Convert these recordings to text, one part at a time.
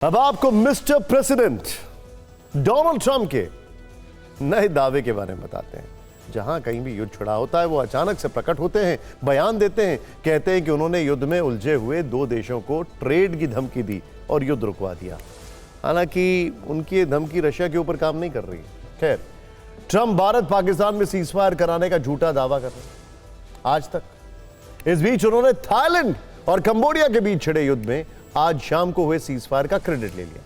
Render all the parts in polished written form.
अब आपको mister president Donald Trump के नए दावे के बारे में बताते हैं। जहां कहीं भी युद्ध छिड़ा होता है वो अचानक से प्रकट होते हैं, बयान देते हैं, कहते हैं कि उन्होंने युद्ध में उलझे हुए दो देशों को ट्रेड की धमकी दी और युद्ध रुकवा दिया। हालांकि उनकी ये धमकी रशिया के ऊपर काम नहीं कर रही है। खैर, ट्रंप भारत पाकिस्तान में सीजफायर कराने का झूठा दावा कर रहे हैं आज तक। इस बीच उन्होंने थाईलैंड और कंबोडिया के बीच छिड़े युद्ध में आज शाम को हुए सीजफायर का क्रेडिट ले लिया।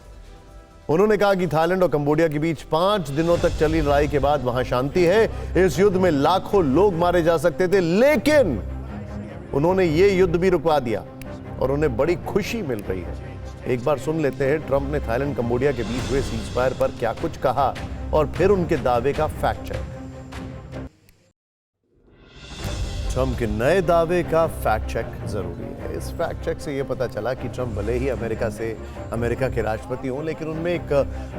उन्होंने कहा कि थाईलैंड और कंबोडिया के बीच 5 दिनों तक चली लड़ाई के बाद वहां शांति है। इस युद्ध में लाखों लोग मारे जा सकते थे, लेकिन उन्होंने ये युद्ध भी रुकवा दिया और उन्हें बड़ी खुशी मिल रही है। एक बार सुन लेते हैं ट्रंप ने थाईलैंड कंबोडिया के बीच हुए सीजफायर पर क्या कुछ कहा और फिर उनके दावे का फैक्ट चेक। ट्रंप के नए दावे का फैक्ट चेक जरूरी है। इस फैक्ट चेक से यह पता चला कि ट्रंप भले ही अमेरिका के राष्ट्रपति हों, लेकिन उनमें एक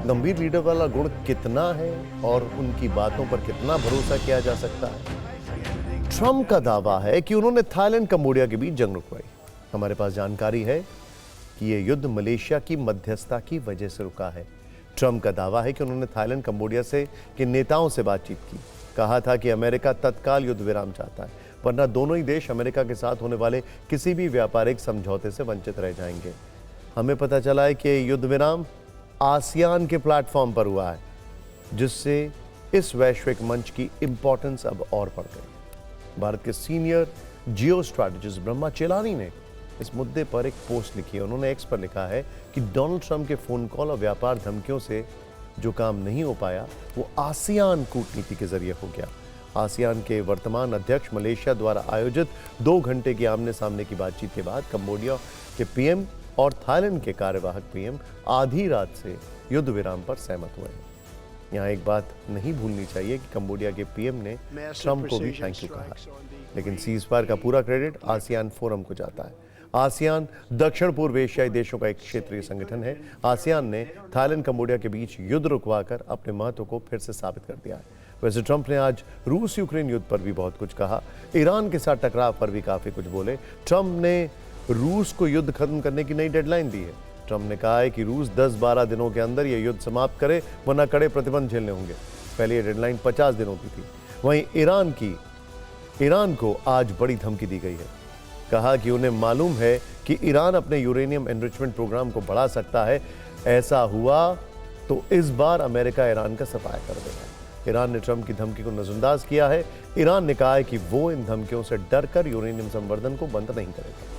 गंभीर लीडर वाला गुण कितना है और उनकी बातों पर कितना भरोसा किया जा सकता है। ट्रंप का दावा है कि उन्होंने थाईलैंड कंबोडिया के बीच जंग रुकवाई। हमारे पास जानकारी है कि यह युद्ध मलेशिया की मध्यस्थता की वजह से रुका है। ट्रंप का दावा है कि उन्होंने थाईलैंड कंबोडिया के नेताओं से बातचीत की, कहा था कि अमेरिका तत्काल युद्ध विराम चाहता है, वरना दोनों ही देश अमेरिका के साथ होने वाले किसी भी व्यापारिक समझौते से वंचित रह जाएंगे। हमें पता चला है कि युद्ध विराम आसियान के प्लेटफॉर्म पर हुआ है, जिससे इस वैश्विक मंच की इंपॉर्टेंस अब और बढ़ गई। भारत के सीनियर जियो स्ट्रैटेजिस्ट ब्रह्मा चेलानी ने इस मुद्दे पर एक पोस्ट लिखी है। उन्होंने एक्स पर लिखा है कि डोनाल्ड ट्रंप के फोन कॉल और व्यापार धमकियों से जो काम नहीं हो पाया वो आसियान कूटनीति के जरिए हो गया। आसियान के वर्तमान अध्यक्ष मलेशिया द्वारा आयोजित 2 घंटे की आमने सामने की बातचीत के बाद कंबोडिया के पीएम और थाईलैंड के कार्यवाहक पीएम आधी रात से युद्ध विराम पर सहमत हुए हैं। यहाँ एक बात नहीं भूलनी चाहिए कि कंबोडिया के पीएम ने ट्रंप को भी थैंक यू कहा, लेकिन सीजफायर का पूरा क्रेडिट आसियान फोरम को जाता है। आसियान दक्षिण पूर्व एशियाई देशों का एक क्षेत्रीय संगठन है। आसियान ने थाईलैंड कंबोडिया के बीच युद्ध रुकवाकर अपने महत्व को फिर से साबित कर दिया है। वैसे ट्रंप ने आज रूस यूक्रेन युद्ध पर भी बहुत कुछ कहा, ईरान के साथ टकराव पर भी काफी कुछ बोले। ट्रंप ने रूस को युद्ध खत्म करने की नई डेडलाइन दी है। ट्रंप ने कहा है कि रूस 10-12 दिनों के अंदर यह युद्ध समाप्त करे, वरना कड़े प्रतिबंध झेलने होंगे। पहले यह डेडलाइन 50 दिनों की थी। वहीं ईरान को आज बड़ी धमकी दी गई है। कहा कि उन्हें मालूम है कि ईरान अपने यूरेनियम एनरिचमेंट प्रोग्राम को बढ़ा सकता है। ऐसा हुआ तो इस बार अमेरिका ईरान का सफाया कर देगा। ईरान ने ट्रंप की धमकी को नजरअंदाज किया है। ईरान ने कहा है कि वो इन धमकियों से डरकर यूरेनियम संवर्धन को बंद नहीं करेगा।